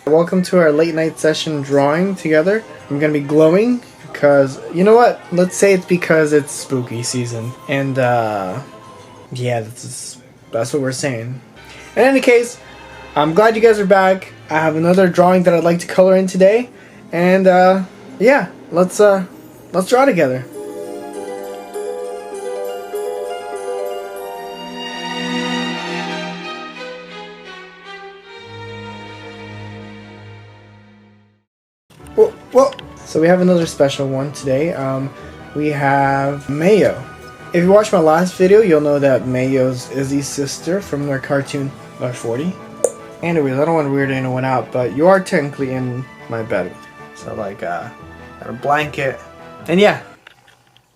Welcome to our late night session drawing together. I'm gonna be glowing because, you know what? Let's say it's because it's spooky season. And, yeah, that's what we're saying. In any case, I'm glad you guys are back. I have another drawing that I'd like to color in today. And, yeah, let's draw together. Whoa. So we have another special one today. We have Mayo. If you watched my last video, you'll know that Mayo's Izzy's sister from their cartoon 40. Anyways, I don't want to weird anyone out, but you are technically in my bed. So like, got a blanket. And yeah,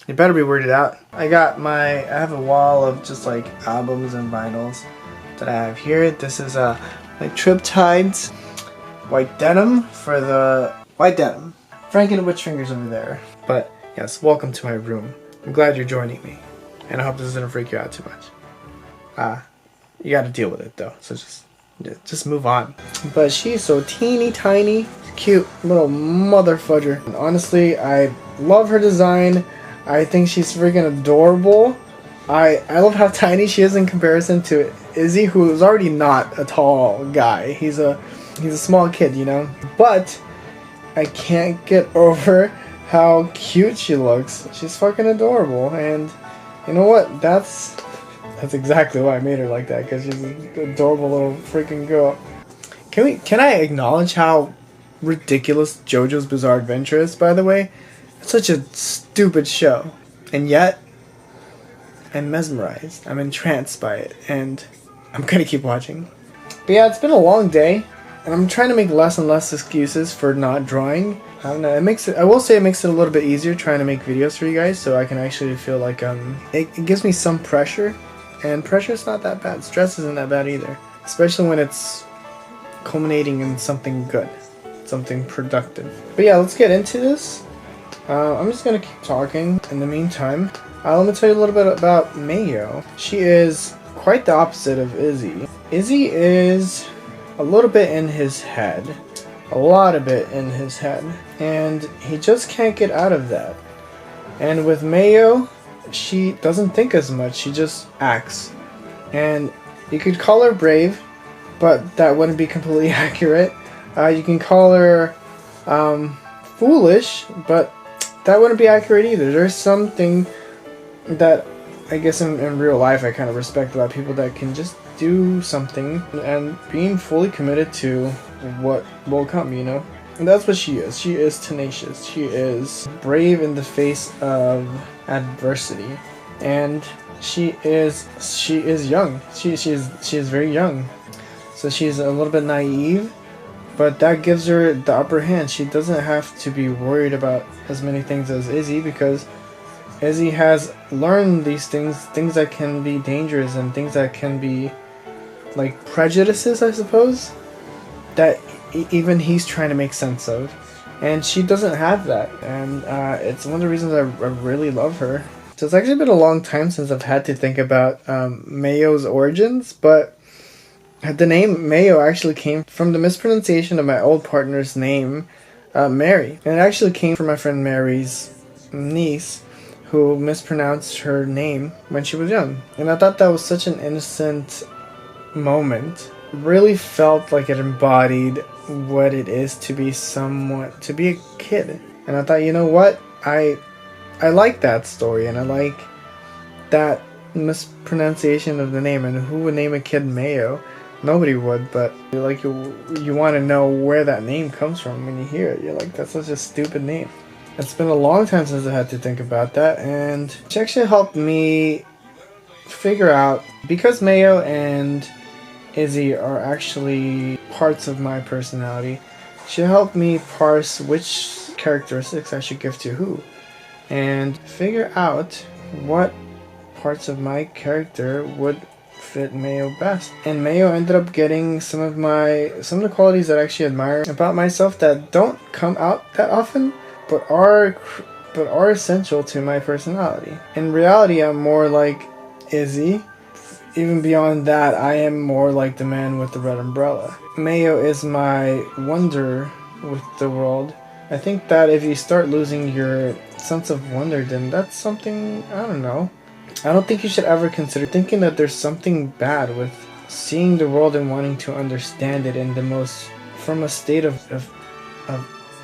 you better be weirded out. I have a wall of just like albums and vinyls that I have here. This is my Triptide's white denim for the white denim. Frank and Witch Fingers over there. But yes, welcome to my room. I'm glad you're joining me. And I hope this doesn't freak you out too much. You gotta deal with it though. So just move on. But she's so teeny tiny, cute little mother fudger. And honestly, I love her design. I think she's freaking adorable. I love how tiny she is in comparison to Izzy, who is already not a tall guy. He's a small kid, you know? But I can't get over how cute she looks. She's fucking adorable, and you know what? That's exactly why I made her like that, because she's an adorable little freaking girl. Can I acknowledge how ridiculous JoJo's Bizarre Adventure is, by the way? It's such a stupid show, and yet I'm mesmerized. I'm entranced by it, and I'm gonna keep watching. But yeah, it's been a long day. And I'm trying to make less and less excuses for not drawing. I don't know, I will say it makes it a little bit easier trying to make videos for you guys, so I can actually feel like it gives me some pressure, and pressure's not that bad. Stress isn't that bad either, especially when it's culminating in something good, something productive. But yeah, let's get into this. I'm just gonna keep talking in the meantime. Let me tell you a little bit about Mayo. She is quite the opposite of Izzy. Izzy is a little bit in his head, a lot of it in his head, and he just can't get out of that. And with Mayo, she doesn't think as much, she just acts. And you could call her brave, but that wouldn't be completely accurate. You can call her foolish, but that wouldn't be accurate either. There's something that I guess in real life I kind of respect about people that can just do something and being fully committed to what will come, you know? And that's what she is. She is tenacious. She is brave in the face of adversity. And she is young. She is very young. So she's a little bit naive, but that gives her the upper hand. She doesn't have to be worried about as many things as Izzy, because Izzy has learned these things that can be dangerous and things that can be like prejudices, I suppose, that even he's trying to make sense of. And she doesn't have that. And it's one of the reasons I really love her. So it's actually been a long time since I've had to think about Mayo's origins, but the name Mayo actually came from the mispronunciation of my old partner's name, Mary. And it actually came from my friend Mary's niece, who mispronounced her name when she was young. And I thought that was such an innocent moment. Really felt like it embodied what it is to be a kid. And I thought, you know what? I like that story, and I like that mispronunciation of the name. And who would name a kid Mayo? Nobody would, but like you want to know where that name comes from when you hear it. You're like, that's such a stupid name. It's been a long time since I had to think about that, and she actually helped me figure out, because Mayo and Izzy are actually parts of my personality, she helped me parse which characteristics I should give to who, and figure out what parts of my character would fit Mayo best. And Mayo ended up getting some of the qualities that I actually admire about myself that don't come out that often, but are essential to my personality. In reality, I'm more like Izzy, even beyond that, I am more like the man with the red umbrella. Mayo is my wonder with the world. I think that if you start losing your sense of wonder, then that's something, I don't know. I don't think you should ever consider thinking that there's something bad with seeing the world and wanting to understand it in the most, from a state of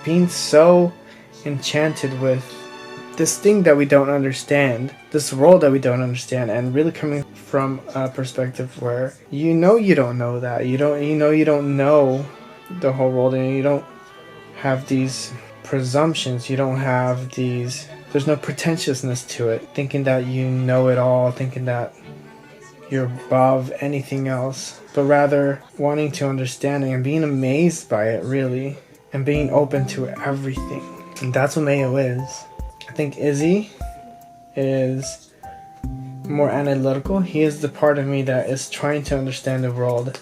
being so enchanted with this thing that we don't understand, this world that we don't understand, and really coming from a perspective where you don't know that, you don't know the whole world, and you don't have these presumptions, you don't have these, there's no pretentiousness to it, thinking that you know it all, thinking that you're above anything else, but rather wanting to understand and being amazed by it, really, and being open to everything. And that's what Mayo is. I think Izzy is more analytical. He is the part of me that is trying to understand the world,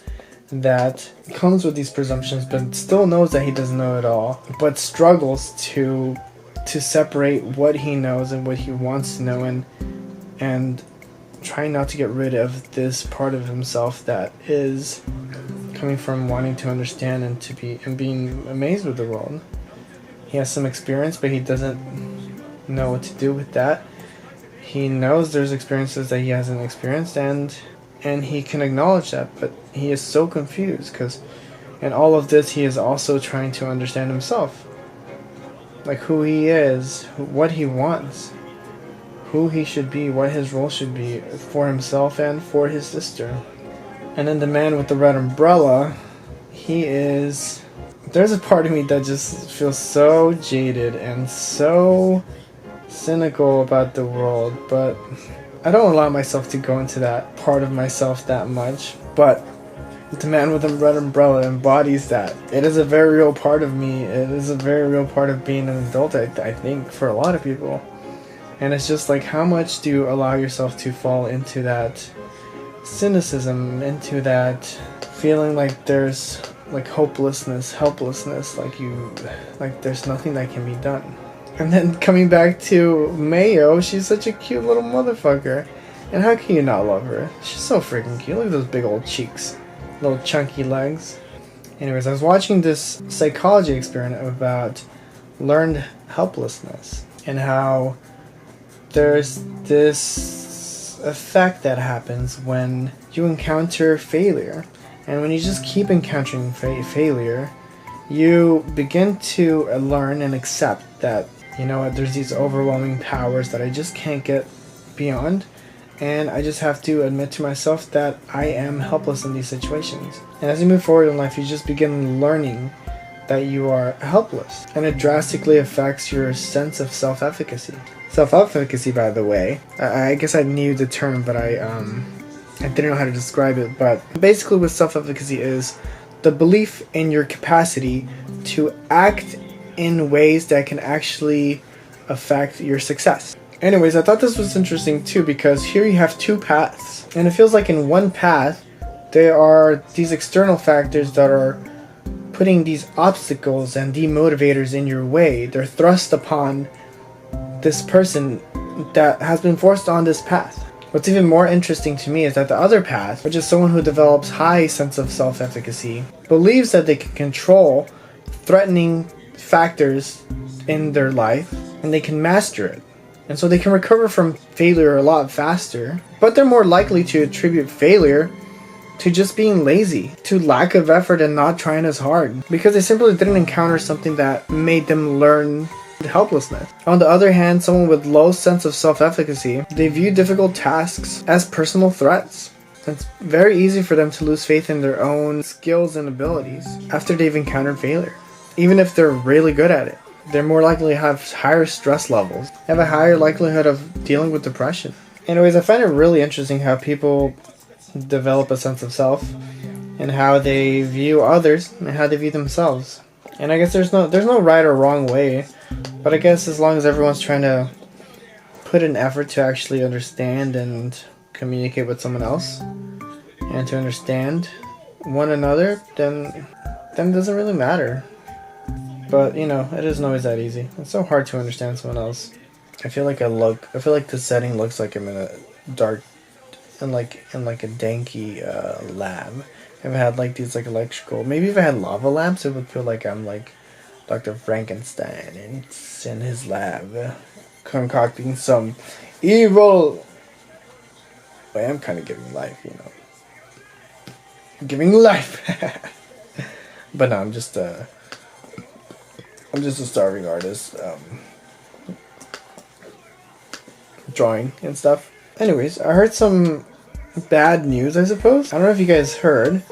that comes with these presumptions, but still knows that he doesn't know it all, but struggles to separate what he knows and what he wants to know, and trying not to get rid of this part of himself that is coming from wanting to understand and being amazed with the world. He has some experience, but he doesn't know what to do with that. He knows there's experiences that he hasn't experienced, and he can acknowledge that, but he is so confused because in all of this he is also trying to understand himself, like who he is, what he wants, who he should be, what his role should be for himself and for his sister. And then the man with the red umbrella, there's a part of me that just feels so jaded and so cynical about the world, but I don't allow myself to go into that part of myself that much. But the man with the red umbrella embodies that. It is a very real part of me. It is a very real part of being an adult, I think, for a lot of people. And it's just like, how much do you allow yourself to fall into that cynicism, into that feeling like there's like hopelessness, helplessness, like there's nothing that can be done. And then coming back to Mayo, she's such a cute little motherfucker. And how can you not love her? She's so freaking cute. Look at those big old cheeks. Little chunky legs. Anyways, I was watching this psychology experiment about learned helplessness, and how there's this effect that happens when you encounter failure. And when you just keep encountering failure, you begin to learn and accept that, you know what, there's these overwhelming powers that I just can't get beyond, and I just have to admit to myself that I am helpless in these situations. And as you move forward in life, you just begin learning that you are helpless, and it drastically affects your sense of self-efficacy. Self-efficacy, by the way, I guess I knew the term, but I didn't know how to describe it. But basically what self-efficacy is, the belief in your capacity to act in ways that can actually affect your success. Anyways, I thought this was interesting too, because here you have two paths, and it feels like in one path there are these external factors that are putting these obstacles and demotivators in your way. They're thrust upon this person that has been forced on this path. What's even more interesting to me is that the other path, which is someone who develops high sense of self-efficacy, believes that they can control threatening factors in their life, and they can master it. And so they can recover from failure a lot faster, but they're more likely to attribute failure to just being lazy, to lack of effort and not trying as hard, because they simply didn't encounter something that made them learn helplessness. On the other hand, someone with low sense of self-efficacy, they view difficult tasks as personal threats. It's very easy for them to lose faith in their own skills and abilities after they've encountered failure. Even if they're really good at it, they're more likely to have higher stress levels, have a higher likelihood of dealing with depression. Anyways, I find it really interesting how people develop a sense of self, and how they view others and how they view themselves. And I guess there's no right or wrong way, but I guess as long as everyone's trying to put an effort to actually understand and communicate with someone else and to understand one another, then it doesn't really matter. But you know, it isn't always that easy. It's so hard to understand someone else. I feel like the setting looks like I'm in a dark in like a danky lab. If I had like these like electrical, maybe if I had lava lamps, it would feel like I'm like Dr. Frankenstein and it's in his lab concocting some evil. I am kind of giving life, you know. Giving life. But no, I'm just a starving artist, drawing and stuff. Anyways, I heard some bad news, I suppose. I don't know if you guys heard,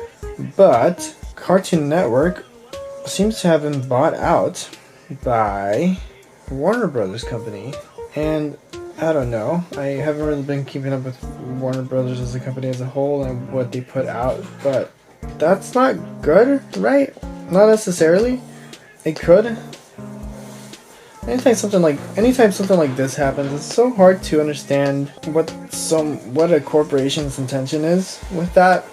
but Cartoon Network seems to have been bought out by Warner Brothers company. And I don't know. I haven't really been keeping up with Warner Brothers as a company as a whole and what they put out, but that's not good, right? Not necessarily. It could. Anytime something like this happens, it's so hard to understand what a corporation's intention is with that.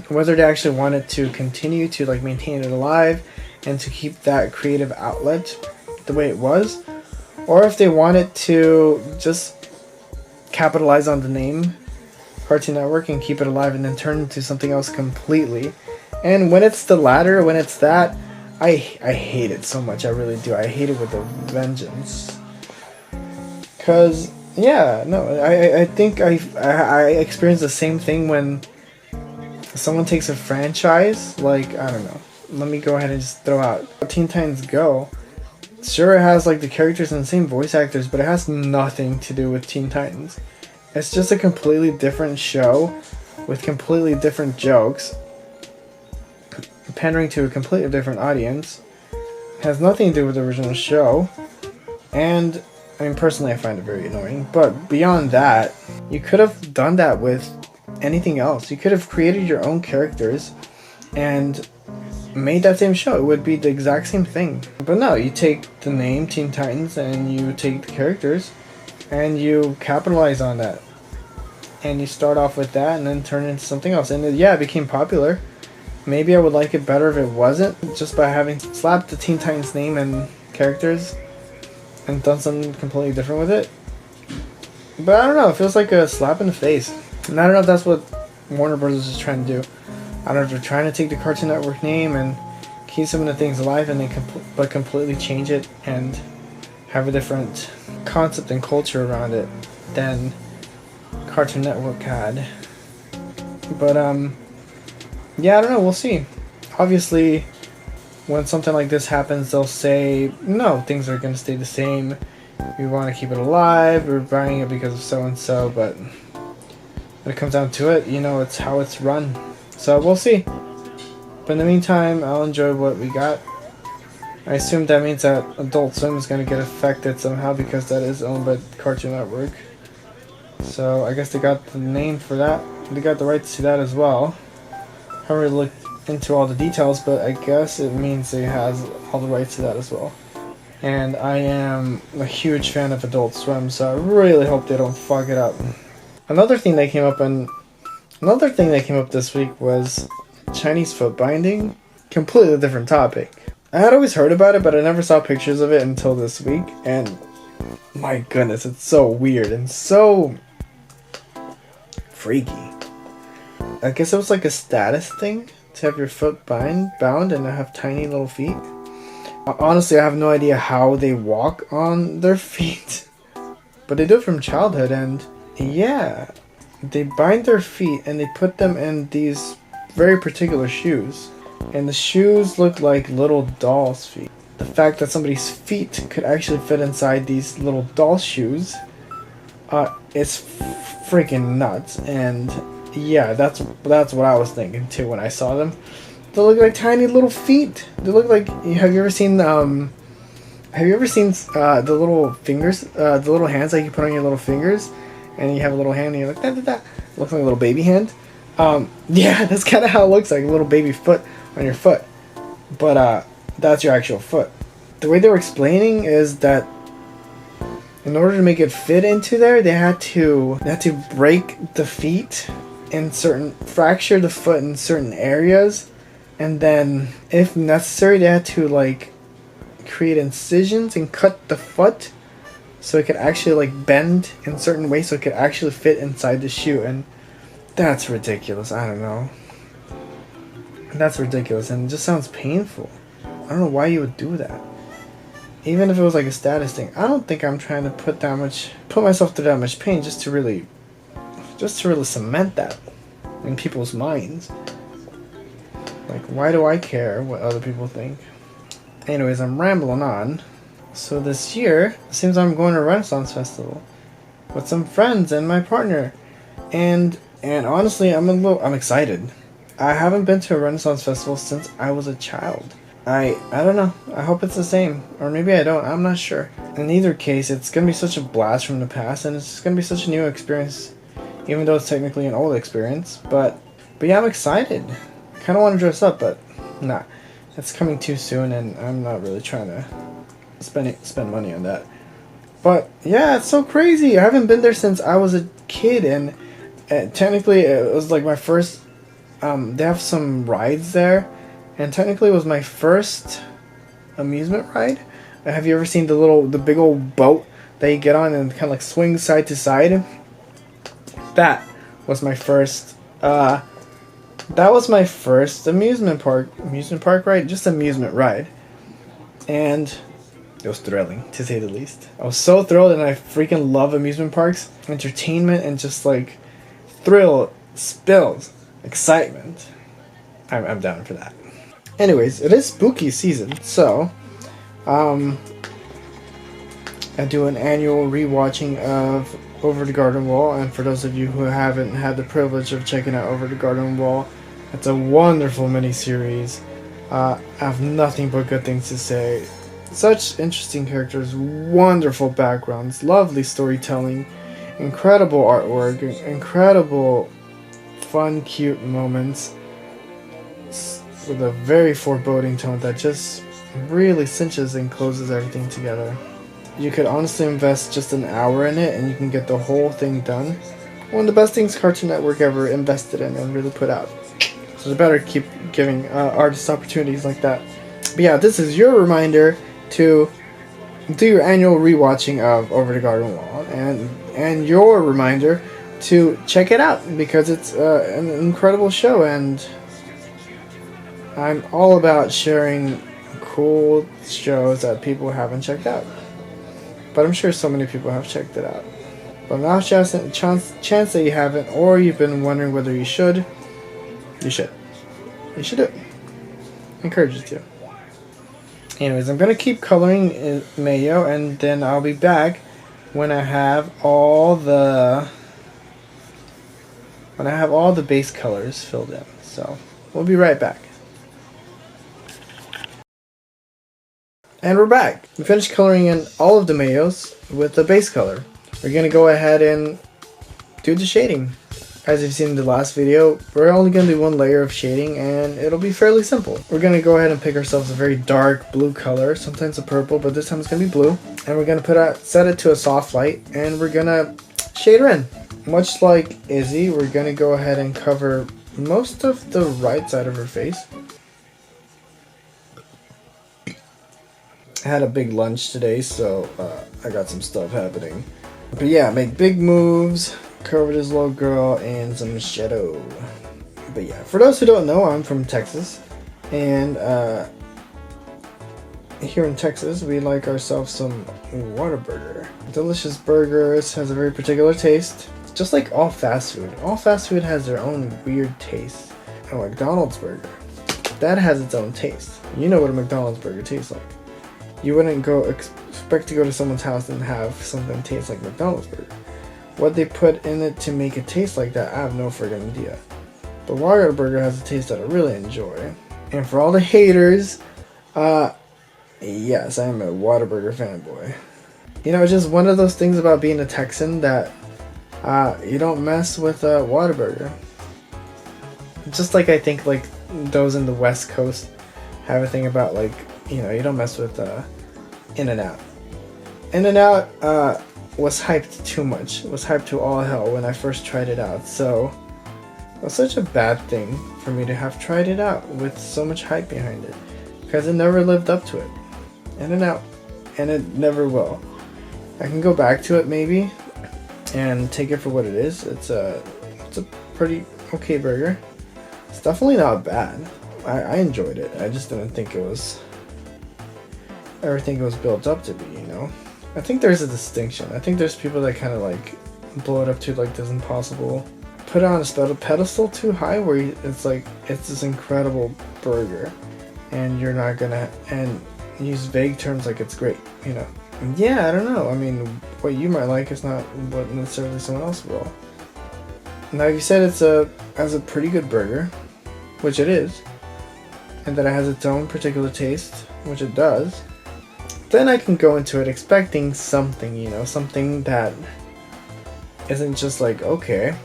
Whether they actually wanted to continue to like maintain it alive and to keep that creative outlet the way it was, or if they wanted to just capitalize on the name Cartoon Network and keep it alive and then turn into something else completely. And when it's the latter, when it's that, I hate it so much. I really do. I hate it with a vengeance. Cause yeah, no, I think I experience the same thing when someone takes a franchise. Like, I don't know. Let me go ahead and just throw out Teen Titans Go. Sure, it has like the characters and the same voice actors, but it has nothing to do with Teen Titans. It's just a completely different show with completely different jokes, pandering to a completely different audience. It has nothing to do with the original show, and I mean, personally, I find it very annoying. But beyond that, you could have done that with anything else. You could have created your own characters and made that same show. It would be the exact same thing. But no, you take the name Teen Titans and you take the characters and you capitalize on that. And you start off with that and then turn it into something else. And yeah, it became popular. Maybe I would like it better if it wasn't, just by having slapped the Teen Titans name and characters and done something completely different with it. But I don't know, it feels like a slap in the face. And I don't know if that's what Warner Brothers is trying to do. I don't know if they're trying to take the Cartoon Network name and keep some of the things alive and then but completely change it and have a different concept and culture around it than Cartoon Network had. But yeah, I don't know, we'll see. Obviously, when something like this happens, they'll say, no, things are going to stay the same. We want to keep it alive. We're buying it because of so-and-so. But when it comes down to it, you know, it's how it's run. So we'll see. But in the meantime, I'll enjoy what we got. I assume that means that Adult Swim is going to get affected somehow because that is owned by Cartoon Network. So I guess they got the name for that. They got the rights to that as well. Haven't really looked into all the details, but I guess it means it has all the rights to that as well. And I am a huge fan of Adult Swim, so I really hope they don't fuck it up. Another thing that came up this week was Chinese foot binding. Completely different topic. I had always heard about it, but I never saw pictures of it until this week, and my goodness, it's so weird and so freaky. I guess it was like a status thing to have your foot bound and have tiny little feet. Honestly, I have no idea how they walk on their feet, but they do it from childhood, and yeah, they bind their feet and they put them in these very particular shoes, and the shoes look like little doll's feet. The fact that somebody's feet could actually fit inside these little doll shoes is freaking nuts. And yeah, that's what I was thinking too when I saw them. They look like tiny little feet. They look like, have you ever seen the little fingers, the little hands that you put on your little fingers, and you have a little hand and you're like da da da. It looks like a little baby hand. Yeah, that's kind of how it looks, like a little baby foot on your foot. But that's your actual foot. The way they were explaining is that in order to make it fit into there, they had to break the feet in fracture the foot in certain areas, and then if necessary, they had to like create incisions and cut the foot so it could actually like bend in certain ways so it could actually fit inside the shoe, and that's ridiculous. I don't know. That's ridiculous, and it just sounds painful. I don't know why you would do that. Even if it was like a status thing, I don't think I'm trying to put myself through that much pain just to really cement that in people's minds. Like, why do I care what other people think? Anyways, I'm rambling on. So this year, it seems I'm going to a Renaissance Festival with some friends and my partner, and honestly, I'm excited. I haven't been to a Renaissance Festival since I was a child. I don't know. I hope it's the same, or maybe I don't. I'm not sure. In either case, it's gonna be such a blast from the past, and it's just gonna be such a new experience, even though it's technically an old experience. But yeah, I'm excited. I kind of want to dress up, but nah, it's coming too soon, and I'm not really trying to spend money on that. But yeah, it's so crazy. I haven't been there since I was a kid, and technically it was like my first. They have some rides there, and technically it was my first amusement ride. Have you ever seen the big old boat that you get on and kind of like swing side to side? That was my first. That was my first amusement park ride, just amusement ride, and it was thrilling, to say the least. I was so thrilled, and I freaking love amusement parks. Entertainment and just like thrill, spills, excitement. I'm down for that. Anyways, it is spooky season, so I do an annual rewatching of Over the Garden Wall, and for those of you who haven't had the privilege of checking out Over the Garden Wall, it's a wonderful miniseries. I have nothing but good things to say. Such interesting characters, wonderful backgrounds, lovely storytelling, incredible artwork, incredible fun, cute moments with a very foreboding tone that just really cinches and closes everything together. You could honestly invest just an hour in it and you can get the whole thing done. One of the best things Cartoon Network ever invested in and really put out. So they better keep giving artists opportunities like that. But yeah, this is your reminder to do your annual rewatching of Over the Garden Wall, and your reminder to check it out because it's an incredible show, and I'm all about sharing cool shows that people haven't checked out. But I'm sure so many people have checked it out. But now chance that you haven't, or you've been wondering whether you should, you should. You should do it. I encourage you to. Anyways, I'm going to keep coloring Mayo, and then I'll be back when I have all the base colors filled in. So, we'll be right back. And we're back. We finished coloring in all of the Mayos with the base color. We're going to go ahead and do the shading. As you've seen in the last video, we're only going to do one layer of shading and it'll be fairly simple. We're going to go ahead and pick ourselves a very dark blue color, sometimes a purple, but this time it's going to be blue. And we're going to set it to a soft light and we're going to shade her in. Much like Izzy, we're going to go ahead and cover most of the right side of her face. I had a big lunch today, so I got some stuff happening. But yeah, make big moves, cover this little girl in some shadow. But yeah, for those who don't know, I'm from Texas, and here in Texas we like ourselves some Whataburger. Delicious burgers, has a very particular taste. Just like all fast food. All fast food has their own weird taste. A McDonald's burger, that has its own taste. You know what a McDonald's burger tastes like. You wouldn't expect to go to someone's house and have something taste like McDonald's burger. What they put in it to make it taste like that, I have no friggin' idea. But Whataburger has a taste that I really enjoy. And for all the haters, yes, I am a Whataburger fanboy. You know, it's just one of those things about being a Texan that you don't mess with Whataburger. Just like I think like those in the West Coast have a thing about like, you know, you don't mess with In-N-Out. In-N-Out was hyped too much. Was hyped to all hell when I first tried it out. So it was such a bad thing for me to have tried it out with so much hype behind it, because it never lived up to it. In-N-Out, and it never will. I can go back to it maybe and take it for what it is. It's a pretty okay burger. It's definitely not bad. I enjoyed it. I just didn't think it was everything it was built up to be, you know? I think there's a distinction. I think there's people that kind of like blow it up to like this impossible, put it on a pedestal too high where it's like it's this incredible burger and you're not gonna and use vague terms like it's great, you know? And yeah, I don't know. I mean, what you might like is not what necessarily someone else will. Now, if you said has a pretty good burger, which it is, and that it has its own particular taste, which it does, then I can go into it expecting something, you know, something that isn't just like, okay,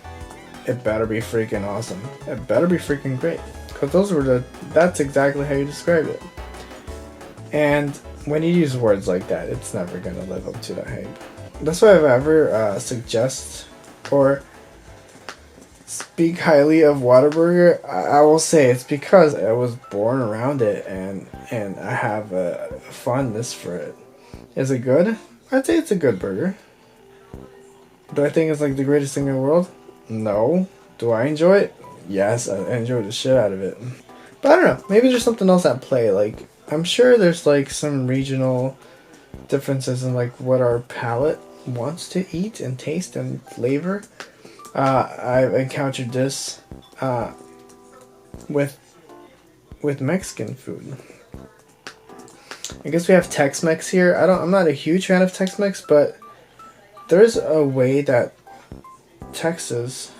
it better be freaking awesome. It better be freaking great. Because that's exactly how you describe it. And when you use words like that, it's never going to live up to that hype. That's why I've ever suggest or speak highly of Whataburger. I will say it's because I was born around it and I have a fondness for it. Is it good? I'd say it's a good burger. Do I think it's like the greatest thing in the world? No. Do I enjoy it? Yes, I enjoy the shit out of it. But I don't know. Maybe there's something else at play. Like, I'm sure there's like some regional differences in like what our palate wants to eat and taste and flavor. I've encountered this with Mexican food. I guess we have Tex-Mex here. I'm not a huge fan of Tex-Mex, but there's a way that Texas,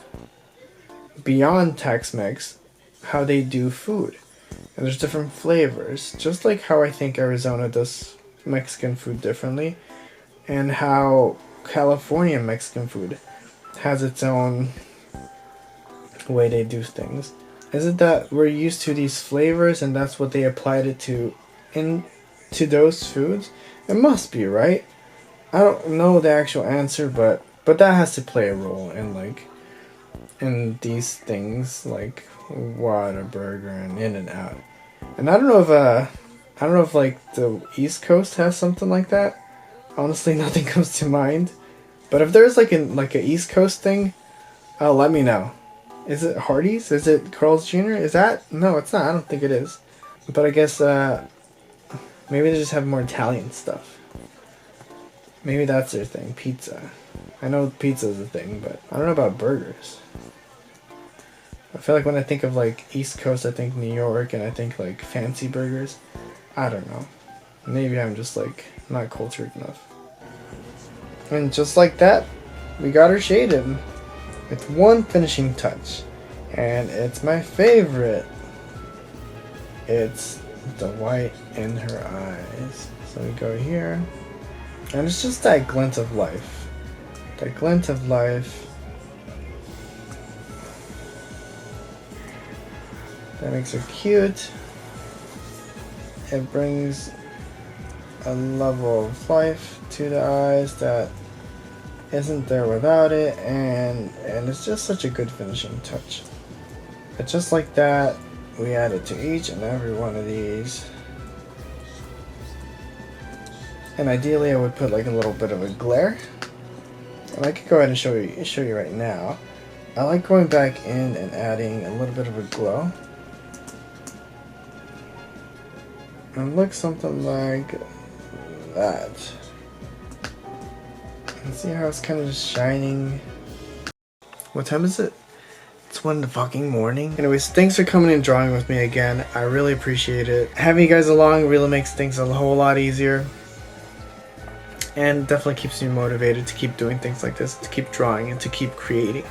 beyond Tex-Mex, how they do food. And there's different flavors. Just like how I think Arizona does Mexican food differently, and how California Mexican food has its own way they do things. Is it that we're used to these flavors and that's what they applied it to into those foods? It must be, right? I don't know the actual answer, but that has to play a role in these things like Whataburger and In-N-Out. And I don't know if like the East Coast has something like that. Honestly, nothing comes to mind. But if there's like an East Coast thing, let me know. Is it Hardee's? Is it Carl's Jr.? Is that? No, it's not. I don't think it is. But I guess maybe they just have more Italian stuff. Maybe that's their thing. Pizza. I know pizza is a thing, but I don't know about burgers. I feel like when I think of like East Coast, I think New York, and I think like fancy burgers. I don't know. Maybe I'm just like not cultured enough. And just like that, we got her shaded with one finishing touch. And it's my favorite. It's the white in her eyes. So we go here. And it's just that glint of life. That glint of life. That makes her cute. It brings a level of life to the eyes that isn't there without it, and it's just such a good finishing touch. But just like that, we add it to each and every one of these. And ideally I would put like a little bit of a glare. And I could go ahead and show you right now. I like going back in and adding a little bit of a glow. And look something like that. And see how it's kind of just shining. What time is it? It's 1 in the fucking morning. Anyways, thanks for coming and drawing with me again. I really appreciate it. Having you guys along really makes things a whole lot easier. And definitely keeps me motivated to keep doing things like this, to keep drawing and to keep creating.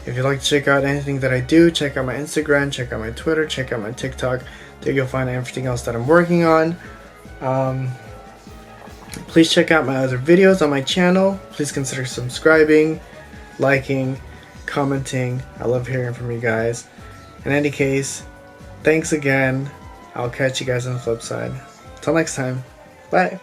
If you'd like to check out anything that I do, check out my Instagram, check out my Twitter, check out my TikTok. There you'll find everything else that I'm working on. Please check out my other videos on my channel. Please consider subscribing, liking, commenting. I love hearing from you guys. In any case, thanks again. I'll catch you guys on the flip side. Till next time. Bye.